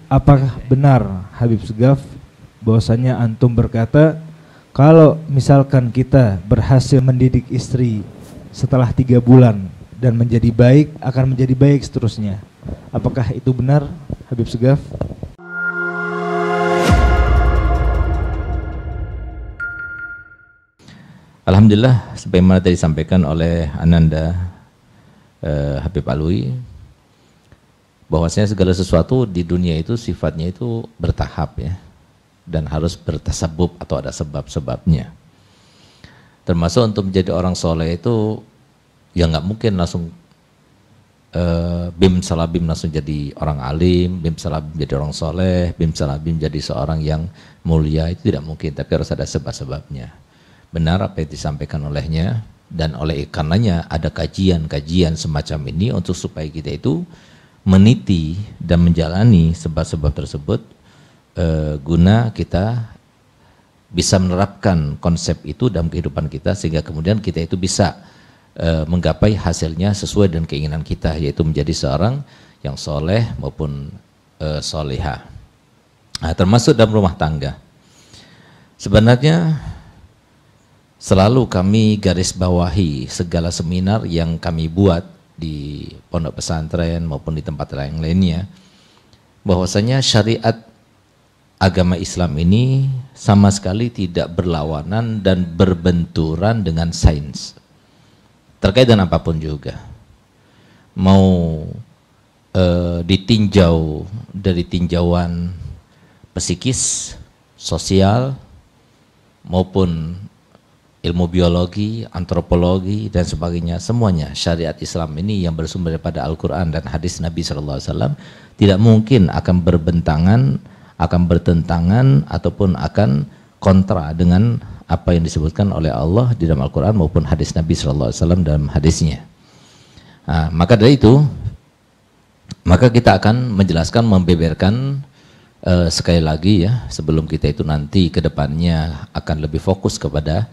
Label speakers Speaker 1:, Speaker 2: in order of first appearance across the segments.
Speaker 1: apakah benar Habib Segaf bahwasanya antum berkata kalau misalkan kita berhasil mendidik istri setelah 3 bulan dan menjadi baik, akan menjadi baik seterusnya. Apakah itu benar Habib Segaf?
Speaker 2: Alhamdulillah, sebagaimana tadi disampaikan oleh Ananda Habib Alwi, bahwasanya segala sesuatu di dunia itu sifatnya itu bertahap ya, dan harus bertasabub atau ada sebab-sebabnya. Termasuk untuk menjadi orang soleh itu ya nggak mungkin langsung bim salabim langsung jadi orang alim, bim salabim jadi orang soleh, bim salabim jadi seorang yang mulia, itu tidak mungkin, tapi harus ada sebab-sebabnya. Benar apa yang disampaikan olehnya, dan oleh karenanya ada kajian-kajian semacam ini untuk supaya kita itu meniti dan menjalani sebab-sebab tersebut guna kita bisa menerapkan konsep itu dalam kehidupan kita, sehingga kemudian kita itu bisa menggapai hasilnya sesuai dengan keinginan kita, yaitu menjadi seorang yang soleh maupun solehah. Nah, termasuk dalam rumah tangga. Sebenarnya selalu kami garis bawahi segala seminar yang kami buat di pondok pesantren maupun di tempat yang lainnya, bahwasanya syariat agama Islam ini sama sekali tidak berlawanan dan berbenturan dengan sains terkait dengan apapun juga. Mau ditinjau dari tinjauan psikis, sosial, maupun ilmu biologi, antropologi, dan sebagainya, semuanya syariat Islam ini yang bersumber daripada Al-Quran dan hadis Nabi SAW tidak mungkin akan berbentangan, akan bertentangan, ataupun akan kontra dengan apa yang disebutkan oleh Allah di dalam Al-Quran maupun hadis Nabi SAW dalam hadisnya. Nah, maka dari itu, maka kita akan menjelaskan, membeberkan sekali lagi ya, sebelum kita itu nanti ke depannya akan lebih fokus kepada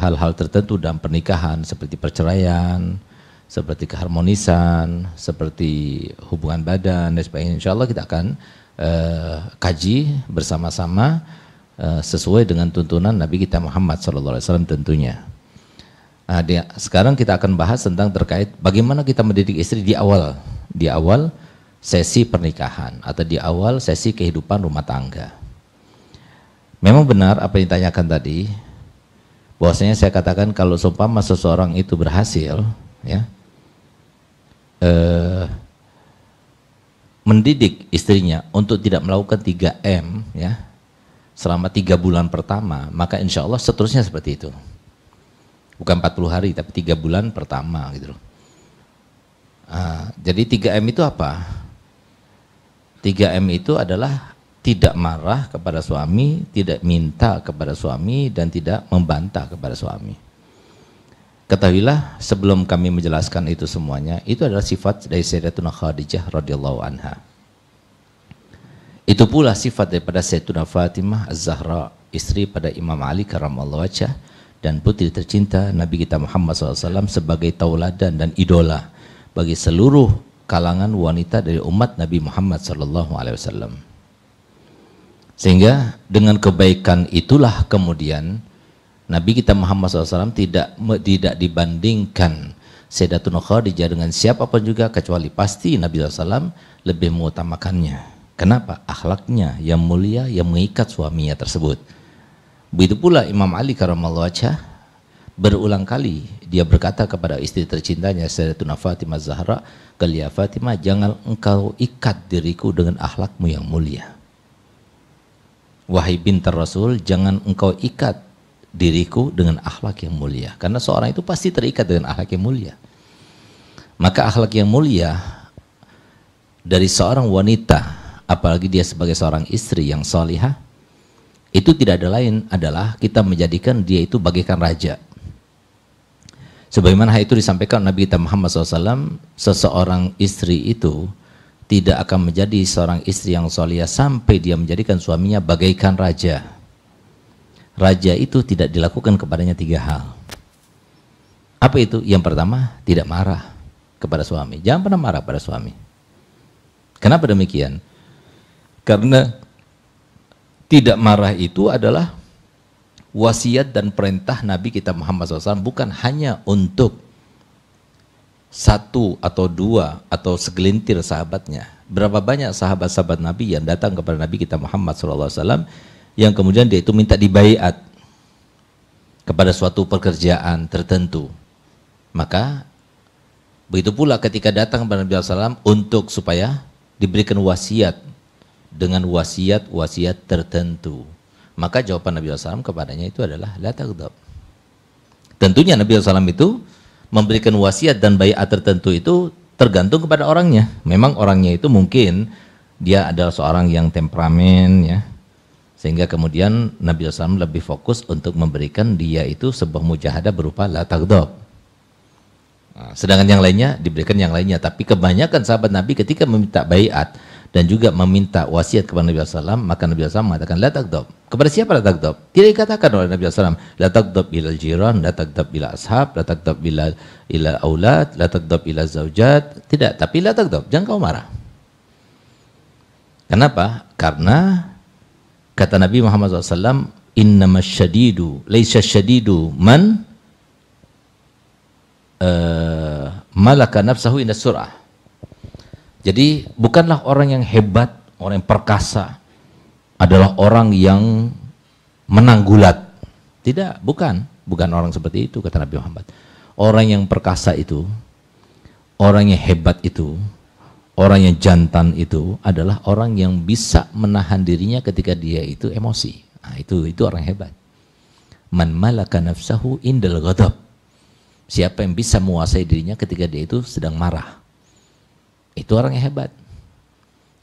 Speaker 2: hal-hal tertentu dalam pernikahan, seperti perceraian, seperti keharmonisan, seperti hubungan badan dan sebagainya. Insya Allah kita akan kaji bersama-sama sesuai dengan tuntunan Nabi kita Muhammad SAW tentunya. Nah, sekarang kita akan bahas tentang terkait bagaimana kita mendidik istri di awal sesi pernikahan atau di awal sesi kehidupan rumah tangga. Memang benar apa yang ditanyakan tadi, bahwasanya saya katakan kalau seumpama seseorang itu berhasil ya mendidik istrinya untuk tidak melakukan 3M ya selama 3 bulan pertama, maka insya Allah seterusnya seperti itu. Bukan 40 hari tapi 3 bulan pertama gitu loh. Jadi 3M itu apa? 3M itu adalah tidak marah kepada suami, tidak minta kepada suami, dan tidak membantah kepada suami. Ketahuilah sebelum kami menjelaskan itu semuanya, itu adalah sifat dari Sayyidatuna Khadijah radhiyallahu anha. Itu pula sifat daripada Sayyidatuna Fatimah Az-Zahra, istri pada Imam Ali karramallahu wajhah, dan putri tercinta Nabi kita Muhammad SAW sebagai tauladan dan idola bagi seluruh kalangan wanita dari umat Nabi Muhammad SAW. Sehingga dengan kebaikan itulah kemudian Nabi kita Muhammad SAW tidak dibandingkan Sayyidatuna Khadijah dengan siapapun juga, kecuali pasti Nabi SAW lebih mengutamakannya. Kenapa? Akhlaknya yang mulia yang mengikat suaminya tersebut. Begitu pula Imam Ali karramallahu wajhah, berulang kali dia berkata kepada istri tercintanya Sayyidatuna Fatimah Zahra, "Ya Fatimah, jangan engkau ikat diriku dengan akhlakmu yang mulia. Wahai bintar Rasul, jangan engkau ikat diriku dengan akhlak yang mulia." Karena seorang itu pasti terikat dengan akhlak yang mulia. Maka akhlak yang mulia dari seorang wanita, apalagi dia sebagai seorang istri yang salihah, itu tidak ada lain adalah kita menjadikan dia itu bagaikan raja. Sebagaimana hal itu disampaikan Nabi kita Muhammad SAW, seseorang istri itu tidak akan menjadi seorang istri yang salihah sampai dia menjadikan suaminya bagaikan raja. Raja itu tidak dilakukan kepadanya 3 hal. Apa itu? Yang pertama, tidak marah kepada suami. Jangan pernah marah pada suami. Kenapa demikian? Karena tidak marah itu adalah wasiat dan perintah Nabi kita Muhammad SAW, bukan hanya untuk satu atau dua atau segelintir sahabatnya. Berapa banyak sahabat-sahabat Nabi yang datang kepada Nabi kita Muhammad SAW yang kemudian dia itu minta dibaiat kepada suatu pekerjaan tertentu. Maka begitu pula ketika datang kepada Nabi SAW untuk supaya diberikan wasiat dengan wasiat-wasiat tertentu. Maka jawaban Nabi SAW kepadanya itu adalah la taghdab. Tentunya Nabi SAW itu memberikan wasiat dan baiat tertentu itu tergantung kepada orangnya. Memang orangnya itu mungkin dia adalah seorang yang temperamen ya, sehingga kemudian Nabi SAW lebih fokus untuk memberikan dia itu sebuah mujahadah berupa la taghdab. Nah, sedangkan yang lainnya diberikan yang lainnya. Tapi kebanyakan sahabat Nabi ketika meminta baiat dan juga meminta wasiat kepada Nabi SAW, maka Nabi SAW mengatakan la taghdab. Kepada siapa la taghdab? Tidak dikatakan oleh Nabi SAW la taghdab ila jiran, la taghdab ila ashab, la taghdab ila aulad, la taghdab ila zaujat. Tidak, tapi la taghdab, jangan kau marah. Kenapa? Karena kata Nabi Muhammad SAW, innamas syadidu laisa syadidu man malaka nafsahu inda sur'ah. Jadi bukanlah orang yang hebat, orang yang perkasa adalah orang yang menang gulat. Tidak, bukan orang seperti itu kata Nabi Muhammad. Orang yang perkasa itu, orang yang hebat itu, orang yang jantan itu adalah orang yang bisa menahan dirinya ketika dia itu emosi. Nah, itu orang hebat. Man malaka nafsahu indal ghadab. Siapa yang bisa menguasai dirinya ketika dia itu sedang marah. Itu orang yang hebat.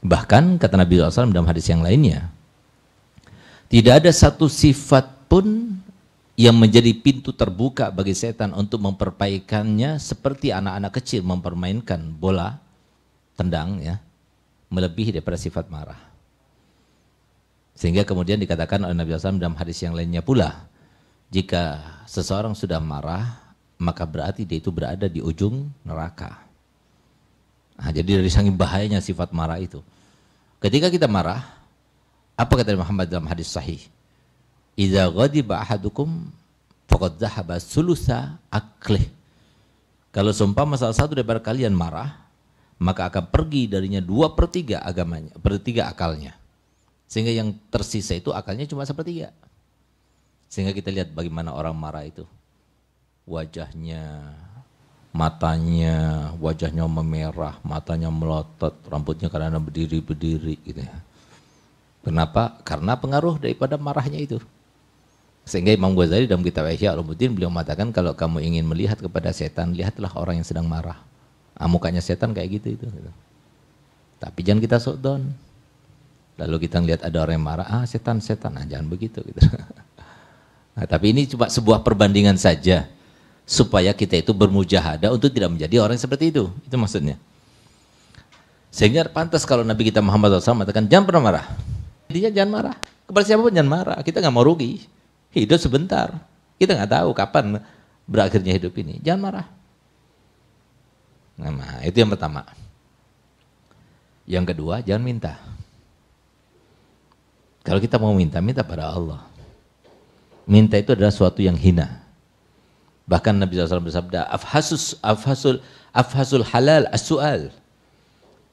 Speaker 2: Bahkan kata Nabi SAW dalam hadis yang lainnya, tidak ada satu sifat pun yang menjadi pintu terbuka bagi setan untuk memperbaikannya seperti anak-anak kecil mempermainkan bola tendang ya, melebihi daripada sifat marah. Sehingga kemudian dikatakan oleh Nabi SAW dalam hadis yang lainnya pula, jika seseorang sudah marah, maka berarti dia itu berada di ujung neraka. Nah, jadi dari saking bahayanya sifat marah itu. Ketika kita marah, apa kata Muhammad dalam hadis sahih? Idza ghadiba ahadukum faqad dhahaba sulusa aqlih. Kalau seumpama salah satu daripada kalian marah, maka akan pergi darinya 2/3 agamanya, 1/3 akalnya. Sehingga yang tersisa itu akalnya cuma 1/3. Sehingga kita lihat bagaimana orang marah itu. Wajahnya, matanya, wajahnya memerah, matanya melotot, rambutnya karena berdiri-berdiri gitu ya. Kenapa? Karena pengaruh daripada marahnya itu. Sehingga Imam Ghazali dalam kitab Ihya Ulumuddin beliau mengatakan kalau kamu ingin melihat kepada setan, lihatlah orang yang sedang marah. Ah, mukanya setan kayak gitu. Tapi jangan kita suudzon. Lalu kita lihat ada orang yang marah, setan, nah jangan begitu gitu. Nah, tapi ini cuma sebuah perbandingan saja. Supaya kita itu bermujahadah untuk tidak menjadi orang seperti itu. Itu maksudnya. Sehingga pantas kalau Nabi kita Muhammad SAW mengatakan jangan pernah marah. Intinya jangan marah. Kepada siapapun jangan marah. Kita nggak mau rugi. Hidup sebentar. Kita nggak tahu kapan berakhirnya hidup ini. Jangan marah. Nah, itu yang pertama. Yang kedua, jangan minta. Kalau kita mau minta, minta pada Allah. Minta itu adalah suatu yang hina. Bahkan Nabi SAW bersabda, afhasul halal as-su'al.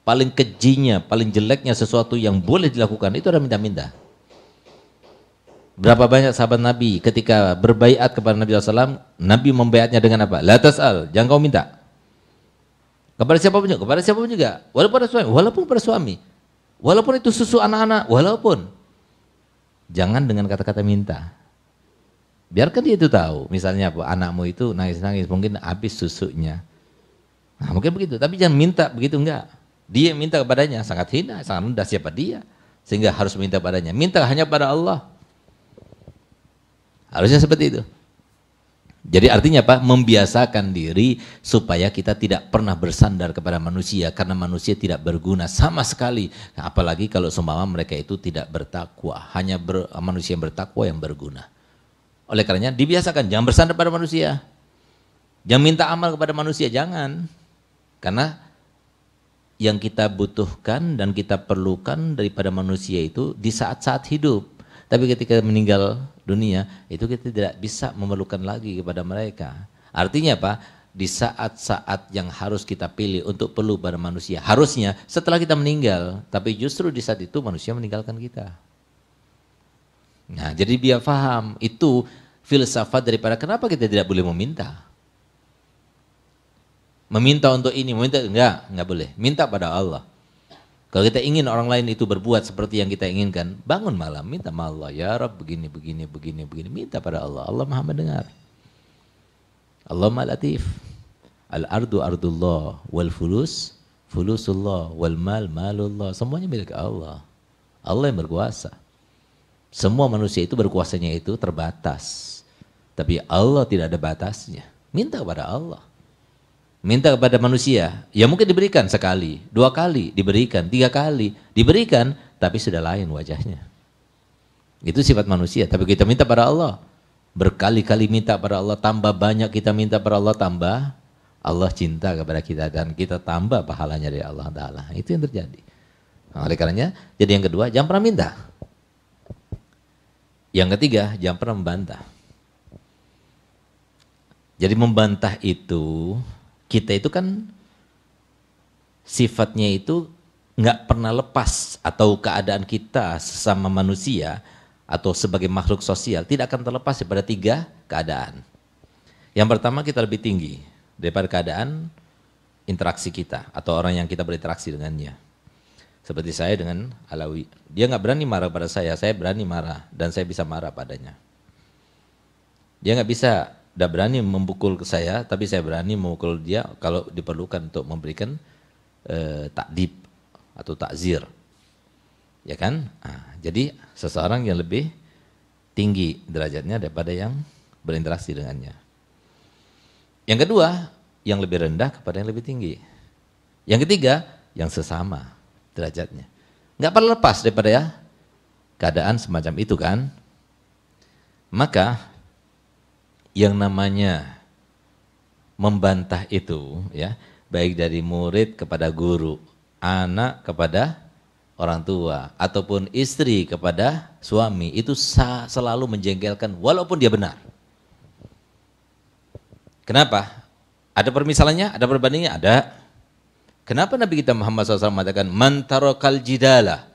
Speaker 2: Paling kejinya, paling jeleknya sesuatu yang boleh dilakukan, itu adalah minta-minta. Berapa banyak sahabat Nabi ketika berbaiat kepada Nabi SAW, Nabi membaiatnya dengan apa? La tas'al, jangan kau minta. Kepada siapapun juga, walaupun pada suami, walaupun itu susu anak-anak, walaupun. Jangan dengan kata-kata minta. Biarkan dia itu tahu, misalnya apa, anakmu itu nangis-nangis, mungkin habis susunya. Nah, mungkin begitu, tapi jangan minta begitu, enggak. Dia minta kepadanya, sangat hina, sangat rendah siapa dia, sehingga harus minta padanya. Minta hanya pada Allah. Harusnya seperti itu. Jadi artinya apa? Membiasakan diri supaya kita tidak pernah bersandar kepada manusia, karena manusia tidak berguna sama sekali. Nah, apalagi kalau seumpama mereka itu tidak bertakwa, hanya manusia yang bertakwa yang berguna. Oleh karenanya dibiasakan, jangan bersandar pada manusia. Jangan minta amal kepada manusia, jangan. Karena yang kita butuhkan dan kita perlukan daripada manusia itu di saat-saat hidup. Tapi ketika meninggal dunia, itu kita tidak bisa memerlukan lagi kepada mereka. Artinya apa? Di saat-saat yang harus kita pilih untuk perlu pada manusia, harusnya setelah kita meninggal, tapi justru di saat itu manusia meninggalkan kita. Nah, jadi biar paham, itu filsafat daripada kenapa kita tidak boleh meminta. Meminta untuk ini, meminta enggak boleh. Minta pada Allah. Kalau kita ingin orang lain itu berbuat seperti yang kita inginkan, bangun malam, minta sama Allah. Ya Rabb, begini. Minta pada Allah. Allah Maha mendengar. Allah Maha Latif. Al-ardu ardullah, wal fulus, fulusullah, wal mal, malullah. Semuanya milik Allah. Allah yang berkuasa. Semua manusia itu berkuasanya itu terbatas. Tapi Allah tidak ada batasnya. Minta kepada Allah. Minta kepada manusia, ya mungkin diberikan sekali, 2 kali, diberikan 3 kali, diberikan, tapi sudah lain wajahnya. Itu sifat manusia, tapi kita minta pada Allah. Berkali-kali minta pada Allah, tambah banyak kita minta pada Allah, tambah Allah cinta kepada kita dan kita tambah pahalanya dari Allah Ta'ala. Itu yang terjadi. Nah, oleh karenanya, jadi yang kedua, jangan pernah minta. Yang ketiga, jangan pernah membantah. Jadi membantah itu, kita itu kan sifatnya itu nggak pernah lepas, atau keadaan kita sesama manusia atau sebagai makhluk sosial tidak akan terlepas daripada 3 keadaan. Yang pertama, kita lebih tinggi daripada keadaan interaksi kita atau orang yang kita berinteraksi dengannya. Seperti saya dengan Alawi, dia nggak berani marah pada saya berani marah dan saya bisa marah padanya. Dia nggak bisa, tidak berani memukul ke saya, tapi saya berani memukul dia kalau diperlukan untuk memberikan takdib atau takzir. Ya kan? Nah, jadi seseorang yang lebih tinggi derajatnya daripada yang berinteraksi dengannya. Yang kedua, yang lebih rendah kepada yang lebih tinggi. Yang ketiga, yang sesama derajatnya. Nggak pernah lepas daripada ya keadaan semacam itu kan. Maka yang namanya membantah itu ya, baik dari murid kepada guru, anak kepada orang tua, ataupun istri kepada suami, itu selalu menjengkelkan walaupun dia benar. Kenapa? Ada permisalannya, ada perbandingannya, ada. Kenapa Nabi kita Muhammad SAW mengatakan man tarakal jidala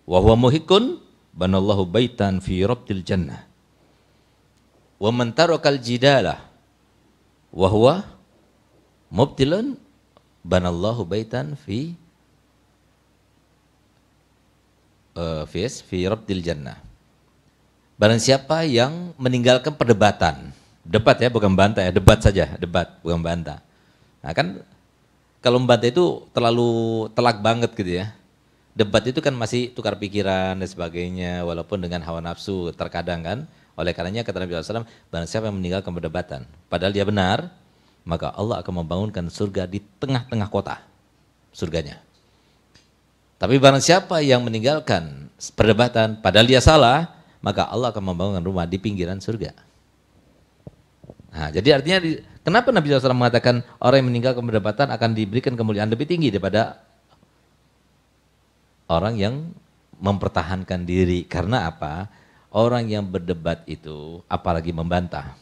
Speaker 2: wa huwa muhiqqun banallahu baitan fi rabtil jannah. Wa man tarakal jidala wa huwa mubtilun banallahu baitan fi rabtil jannah. Barang siapa yang meninggalkan perdebatan, debat ya, bukan bantah ya, debat saja, debat bukan bantah. Nah kan kalau membantah itu terlalu telak banget gitu ya. Debat itu kan masih tukar pikiran dan sebagainya, walaupun dengan hawa nafsu terkadang kan. Oleh karenanya kata Nabi SAW, barang siapa yang meninggalkan perdebatan, padahal dia benar, maka Allah akan membangunkan surga di tengah-tengah kota, surganya. Tapi barang siapa yang meninggalkan perdebatan, padahal dia salah, maka Allah akan membangunkan rumah di pinggiran surga. Nah, jadi artinya, kenapa Nabi SAW mengatakan orang yang meninggalkan perdebatan akan diberikan kemuliaan lebih tinggi daripada orang yang mempertahankan diri. Karena apa? Orang yang berdebat itu apalagi membantah,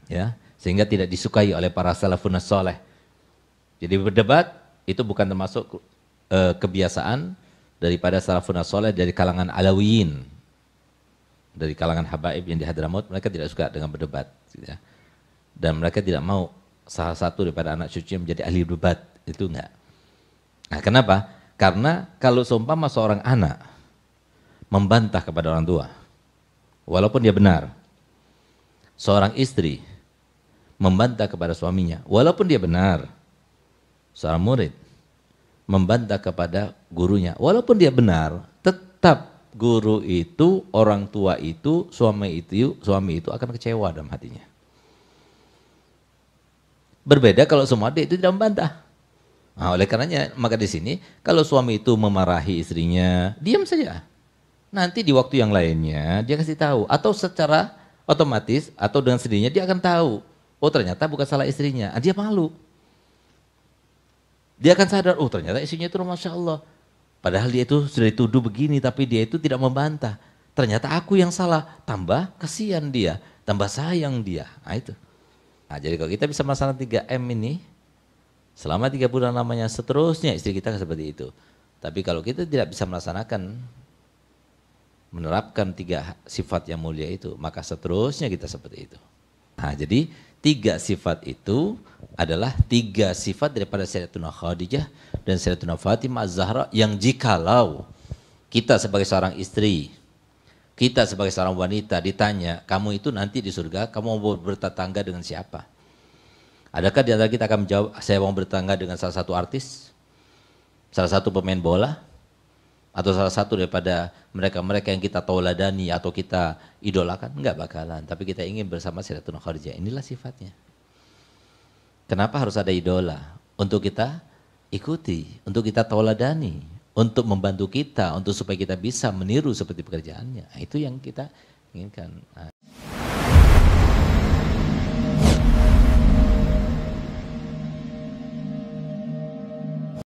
Speaker 2: ya, sehingga tidak disukai oleh para salafun saleh. Jadi berdebat itu bukan termasuk kebiasaan daripada salafun saleh dari kalangan Alawiyin, dari kalangan habaib yang di Hadramaut. Mereka tidak suka dengan berdebat, ya. Dan mereka tidak mau salah satu daripada anak cucu yang menjadi ahli debat, itu enggak. Nah, kenapa? Karena kalau seumpama seorang anak membantah kepada orang tua, walaupun dia benar. Seorang istri membantah kepada suaminya, walaupun dia benar. Seorang murid membantah kepada gurunya, walaupun dia benar, tetap guru itu, orang tua itu, suami itu akan kecewa dalam hatinya. Berbeda kalau semua dia itu tidak membantah. Nah, oleh karenanya, maka di sini kalau suami itu memarahi istrinya, diam saja. Nanti di waktu yang lainnya dia kasih tahu, atau secara otomatis atau dengan sendirinya dia akan tahu, oh ternyata bukan salah istrinya, dia malu. Dia akan sadar, oh ternyata istrinya itu Masya Allah. Padahal dia itu sudah dituduh begini, tapi dia itu tidak membantah. Ternyata aku yang salah, tambah kasihan dia, tambah sayang dia. Nah itu. Nah jadi kalau kita bisa melaksanakan 3M ini, selama 3 bulan lamanya seterusnya istri kita seperti itu. Tapi kalau kita tidak bisa melaksanakan, menerapkan 3 sifat yang mulia itu, maka seterusnya kita seperti itu. Nah jadi 3 sifat itu adalah 3 sifat daripada Sayyidatuna Khadijah dan Sayyidatuna Fatimah Az-Zahra yang jikalau kita sebagai seorang istri, kita sebagai seorang wanita ditanya, kamu itu nanti di surga, kamu mau bertetangga dengan siapa? Adakah di antara kita akan menjawab, saya mau bertetangga dengan salah satu artis, salah satu pemain bola, atau salah satu daripada mereka-mereka yang kita tauladani atau kita idolakan? Enggak bakalan, tapi kita ingin bersama Sayyidatuna Khadijah. Inilah sifatnya. Kenapa harus ada idola? Untuk kita ikuti, untuk kita tauladani, untuk membantu kita, untuk supaya kita bisa meniru seperti pekerjaannya. Itu yang kita inginkan.